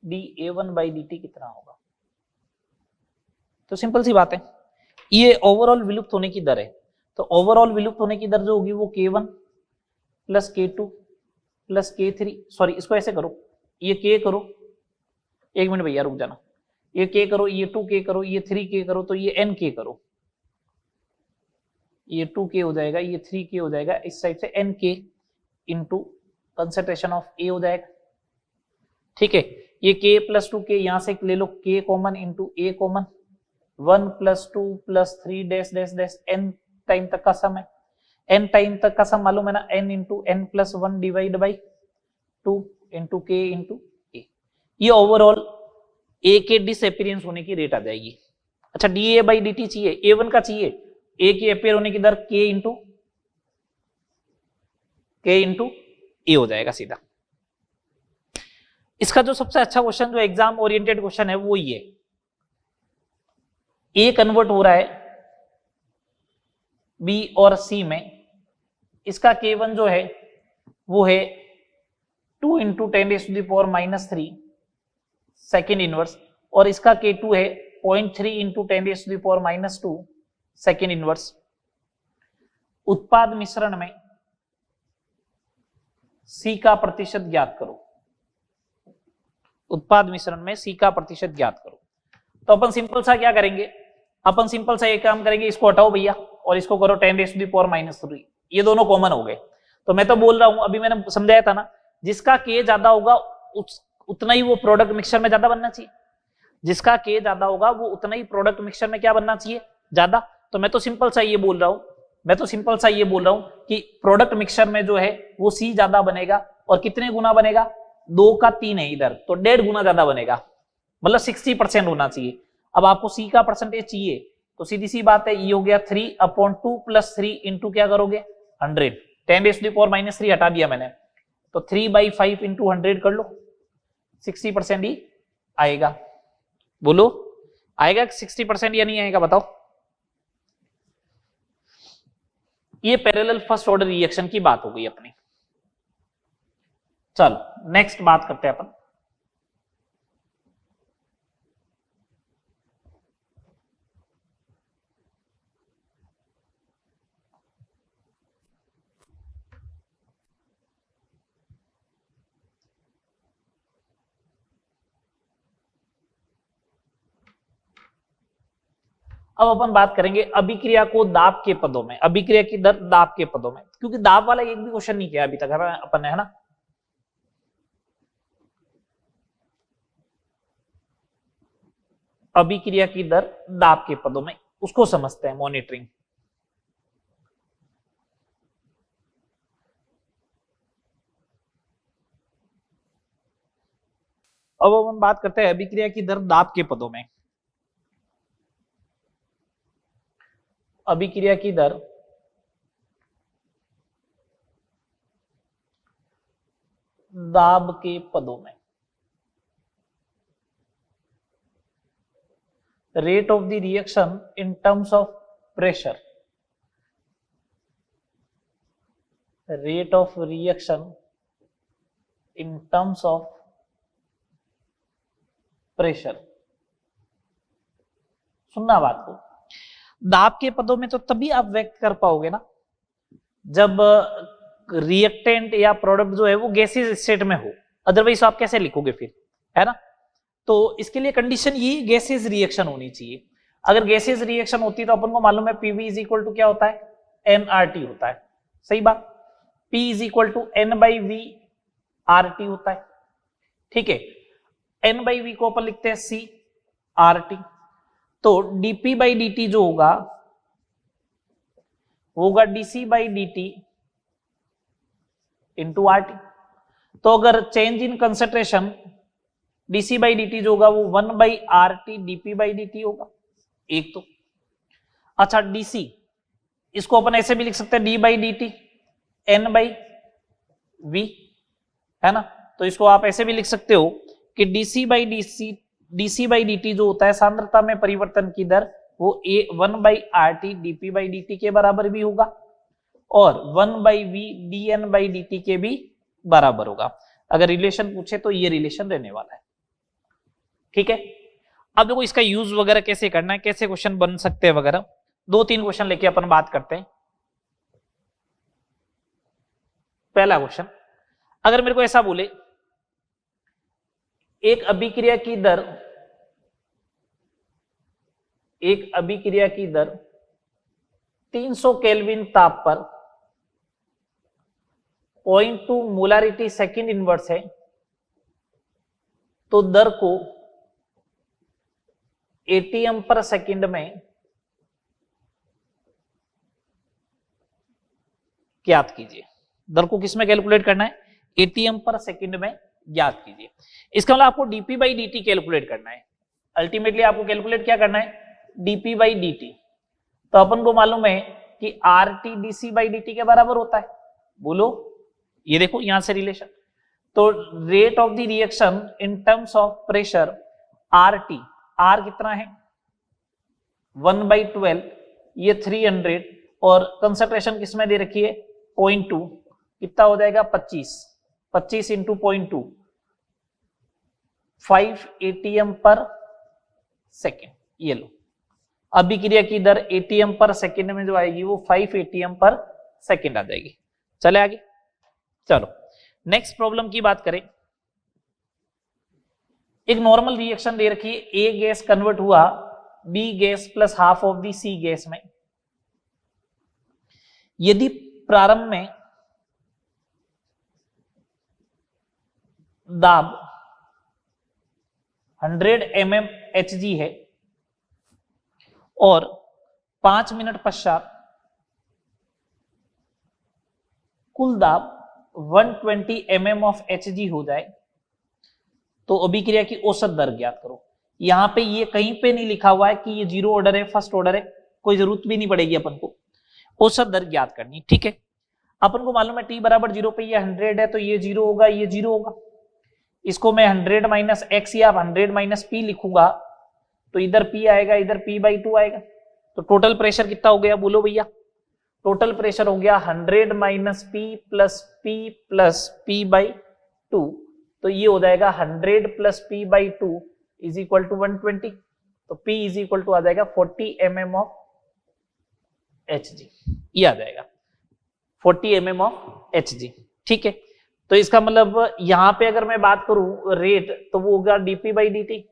dA1/dt कितना होगा, तो सिंपल सी बात है, ये ओवरऑल विलुप्त होने की दर है, तो ओवरऑल विलुप्त होने की दर जो होगी वो K1 plus K2 plus K3, sorry इसको ऐसे करो, ये K करो, एक मिनट भैया रुक जाना, ये K करो, ये 2K करो, ये 3K करो, तो ये NK करो, ये 2K हो जाएगा, ये 3K हो जाएगा, इस साइड से NK into concentration of A हो जाएगा, ठीक है। ये K प्लस 2K यहां से ले लो, K common into A common, 1 plus 2 plus 3 dash dash dash n time तक का सम है, n टाइम तक का सम मालूम है ना, n into n plus 1 divide by 2 into K into A, ये ओवरऑल A के डिसअपीयरेंस होने की रेट आ जाएगी। अच्छा dA/dt चाहिए, A1 का चाहिए, A की अपीयर होने की दर K इंटू A हो जाएगा सीधा। इसका जो सबसे अच्छा क्वेश्चन जो एग्जाम ओरिएंटेड क्वेश्चन है वो ये, A कन्वर्ट हो रहा है B और C में, इसका K1 जो है वो है 2 इंटू 10⁻³ सेकेंड इनवर्स, और इसका K2 है 0.3 इंटू 10⁻² सेकेंड इनवर्स। उत्पाद मिश्रण में C का प्रतिशत ज्ञात करो, उत्पाद मिश्रण में C का प्रतिशत ज्ञात करो। तो अपन सिंपल सा क्या करेंगे, अपन सिंपल सा एक काम करेंगे, इसको हटाओ भैया और इसको करो 10⁻⁻3, ये दोनों कॉमन हो गए। तो मैं तो बोल रहा हूं, अभी मैंने समझाया था ना, जिसका K ज्यादा होगा उतना ही वो प्रोडक्ट मिक्सचर में ज्यादा बनना चाहिए, जिसका K ज्यादा होगा वो उतना ही प्रोडक्ट मिक्सचर में क्या बनना चाहिए, ज्यादा। तो मैं तो सिंपल सा ये बोल रहा हूं, कि प्रोडक्ट मिक्सचर में जो है वो C ज्यादा बनेगा, और कितने गुना बनेगा, 2 का 3 है इधर, तो 1.5 गुना ज्यादा बनेगा, मतलब 60% होना चाहिए। अब आपको C का परसेंटेज चाहिए, तो सीधी सी बात है, ये हो गया 3/2 प्लस 3 इंटू क्या करोगे 100, 10⁻³ हटा दिया मैंने, तो 3/5 इंटू 100 कर लो, 60% ही आएगा। बोलो आएगा 60% या नहीं आएगा, बताओ। ये पैरेलल फर्स्ट ऑर्डर रिएक्शन की बात हो गई अपनी। चलो नेक्स्ट बात करते हैं अपन, अब अपन बात करेंगे अभिक्रिया को दाब के पदों में, अभिक्रिया की दर दाब के पदों में, क्योंकि दाब वाला एक भी क्वेश्चन नहीं किया अभी तक अपन ने, है ना। अभिक्रिया की दर दाब के पदों में, उसको समझते हैं, मॉनिटरिंग। अब अपन बात करते हैं अभिक्रिया की दर दाब के पदों में। अभिक्रिया की दर दाब के पदों में, rate of the reaction in terms of pressure, rate of reaction in terms of pressure. सुनना बात को, दाब के पदों में तो तभी आप व्यक्त कर पाओगे ना जब रिएक्टेंट या प्रोडक्ट जो है वो गैसीय स्टेट में हो, अदरवाइज आप कैसे लिखोगे फिर, है ना। तो इसके लिए कंडीशन ये गैसीय रिएक्शन होनी चाहिए। अगर गैसीय रिएक्शन होती तो अपन को मालूम है PV इज इक्वल टू क्या होता है, nRT होता है, सही बात। P is equal to N/V RT होता है, ठीक है। N/V को अपन लिखते हैं CRT, तो dP/dt जो होगा वो होगा dC/dt इंटू RT। तो अगर change in concentration DC by d T जो होगा वो 1/RT dP by d T होगा, एक तो। अच्छा डीसी इसको अपन ऐसे भी लिख सकते हैं, d by d t n by v, है ना। तो इसको आप ऐसे भी लिख सकते हो कि डीसी बाई डी टी जो होता है सांद्रता में परिवर्तन की दर, वो 1/RT dP by d T के बराबर भी होगा और 1/V dN by d T के भी बराबर होगा। अगर रिलेशन पूछे तो ये रिलेशन रहने वाला है, ठीक है। अब देखो इसका यूज वगैरह कैसे करना है, कैसे क्वेश्चन बन सकते हैं वगैरह, 2-3 क्वेश्चन लेके अपन बात करते हैं। पहला क्वेश्चन, अगर मेरे को ऐसा बोले एक अभिक्रिया की दर 300 केल्विन ताप पर 0.2 मोलारिटी सेकंड इनवर्स है, तो दर को एटीएम पर सेकंड में ज्ञात कीजिए। दर को किस में कैलकुलेट करना है, एटीएम पर सेकंड में ज्ञात कीजिए। इसका मतलब आपको DP by d T calculate करना है। अल्टीमेटली आपको कैलकुलेट क्या करना है, डीपी बाई डी टी। तो अपन को मालूम है कि RT DC by d T के बराबर होता है, बोलो। ये देखो यहां से रिलेशन, तो rate of the reaction in terms of pressure RT, R कितना है 1/12, ये 300 और कंसंट्रेशन किसमें दे रखी है 0.2, कितना हो जाएगा 25 इंटू 0.2, 5 एटीएम पर सेकेंड। ये लो, अभिक्रिया की दर एटीएम पर सेकेंड में जो आएगी वो 5 एटीएम पर सेकेंड आ जाएगी। चले आगे, चलो नेक्स्ट प्रॉब्लम की बात करें। एक नॉर्मल रिएक्शन दे रखी है, ए गैस कन्वर्ट हुआ B gas plus half of the C gas में। यदि प्रारंभ में दाब 100 mm Hg है और 5 मिनट पश्चात कुल दाब 120 mm ऑफ Hg हो जाए, तो अभिक्रिया की औसत दर ज्ञात करो। यहां पे ये कहीं पे नहीं लिखा हुआ है कि ये 0 ऑर्डर है, फर्स्ट ऑर्डर है, कोई जरूरत भी नहीं पड़ेगी अपन को, औसत दर ज्ञात करनी, ठीक है। अपन को मालूम है t बराबर 0 पे ये 100 है, तो ये 0 होगा, ये 0 होगा। इसको मैं 100 माइनस x या 100 माइनस p लिखूंगा, तो इधर p आएगा, इधर p/2 आएगा। तो टोटल प्रेशर कितना हो गया, बोलो भैया। टोटल प्रेशर हो गया 100 माइनस p प्लस p/2, तो ये हो जाएगा 100 plus p/2 is equal to 120। तो p इज इक्वल टू आ जाएगा 40 mm ऑफ Hg, ये आ जाएगा 40 mm ऑफ Hg, ठीक है। तो इसका मतलब यहां पे अगर मैं बात करूं रेट, तो वो होगा dP by dt।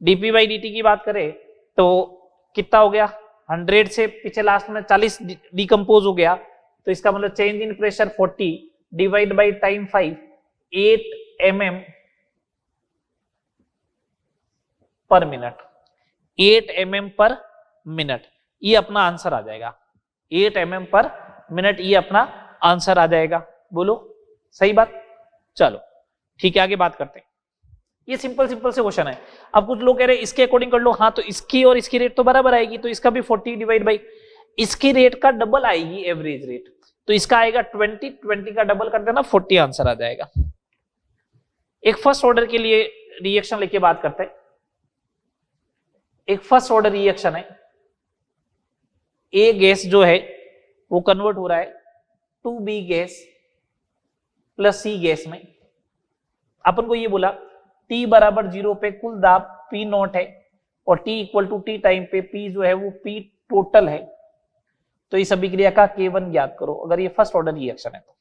dP by dt की बात करें तो कितना हो गया, 100 से पीछे लास्ट में 40 डिकम्पोज हो गया, तो इसका मतलब change in pressure 40 divide by time 5, 8 mm पर मिनट, 8 mm पर मिनट, ये अपना आंसर आ जाएगा। 8 mm पर मिनट, ये अपना आंसर आ जाएगा, बोलो सही बात। चलो ठीक है, आगे बात करते हैं। ये सिंपल से क्वेश्चन है। अब कुछ लोग कह रहे हैं इसके अकॉर्डिंग कर लो, हाँ तो इसकी और इसकी रेट तो बराबर आएगी, तो इसका भी 40 डिवाइड बाई इसकी रेट का डबल आएगी एवरेज रेट, तो इसका आएगा 20 का डबल कर देना 40 आंसर आ जाएगा। एक फर्स्ट ऑर्डर के लिए रिएक्शन लेके बात करते हैं। एक फर्स्ट ऑर्डर रिएक्शन है, ए गैस जो है वो कन्वर्ट हो रहा है 2B gas plus C gas में। अपन को ये बोला T बराबर 0 पे कुल दाब P नॉट है और T equal to T time पे P जो है वो P टोटल है, तो इस अभिक्रिया का K1 ज्ञात करो। अगर ये फर्स्ट ऑर्डर रिएक्शन है तो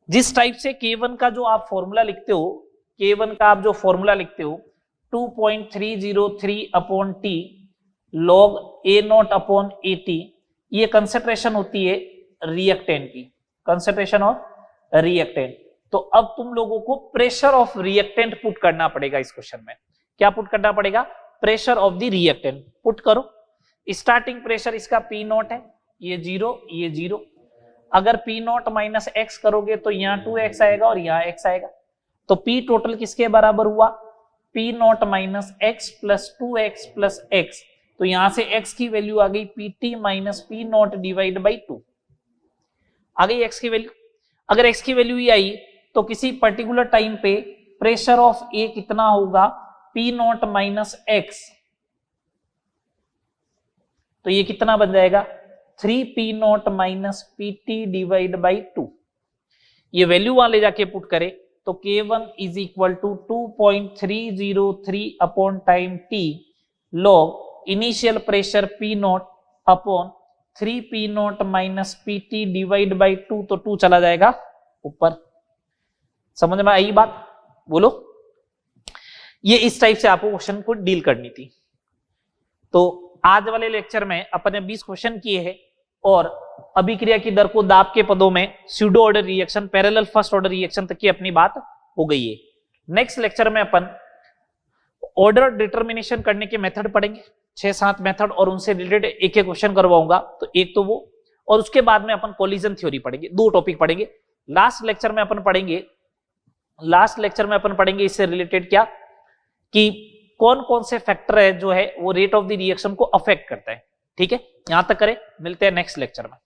जिस टाइप से K1 का जो आप फॉर्मूला लिखते हो, K1 का आप जो फॉर्मूला लिखते हो 2.303 upon T log A0 upon AT, ये कंसेंट्रेशन होती है रिएक्टेंट की, कंसेंट्रेशन ऑफ रिएक्टेंट। तो अब तुम लोगों को प्रेशर ऑफ रिएक्टेंट पुट करना पड़ेगा इस क्वेश्चन में। क्या पुट करना पड़ेगा, pressure of the reactant put करो। स्टार्टिंग प्रेशर इसका P0 है, ये 0 ये 0। अगर पी नॉट माइनस एक्स करोगे तो यहाँ 2x आएगा और यहाँ x आएगा, तो p टोटल किसके बराबर हुआ, P not minus x plus 2x plus x, तो यहां से x की वैल्यू आ गई pt minus P not divide by 2, आ गई x की वैल्यू। अगर x की वैल्यू ही आई तो किसी पर्टिकुलर टाइम पे प्रेशर ऑफ ए कितना होगा, पी नॉट माइनस एक्स, तो ये कितना बन जाएगा 3p naught minus pt divide by 2। ये वैल्यू वहां ले जाके पुट करे तो k1 is equal to 2.303 upon time t log initial pressure p naught upon 3p naught minus pt divide by 2, तो 2 चला जाएगा ऊपर। समझ में आई बात, बोलो। ये इस टाइप से आपको क्वेश्चन को डील करनी थी। तो आज वाले लेक्चर में अपने 20 क्वेश्चन किए हैं और अभिक्रिया की दर को दाब के पदों में pseudo order reaction, parallel first order reaction तक की अपनी बात हो गई है। नेक्स्ट लेक्चर में अपन ऑर्डर डिटर्मिनेशन करने के मेथड पढ़ेंगे, 6-7 मेथड, और उनसे रिलेटेड एक एक क्वेश्चन करवाऊंगा। तो एक तो वो, और उसके बाद में अपन कोलिजन थ्योरी पढ़ेंगे, 2 टॉपिक पढ़ेंगे। लास्ट लेक्चर में अपन पढ़ेंगे इससे रिलेटेड क्या, कि कौन कौन से फैक्टर है जो है वो रेट ऑफ द रिएक्शन को अफेक्ट करता है। ठीक है, यहां तक करें, मिलते हैं नेक्स्ट लेक्चर में।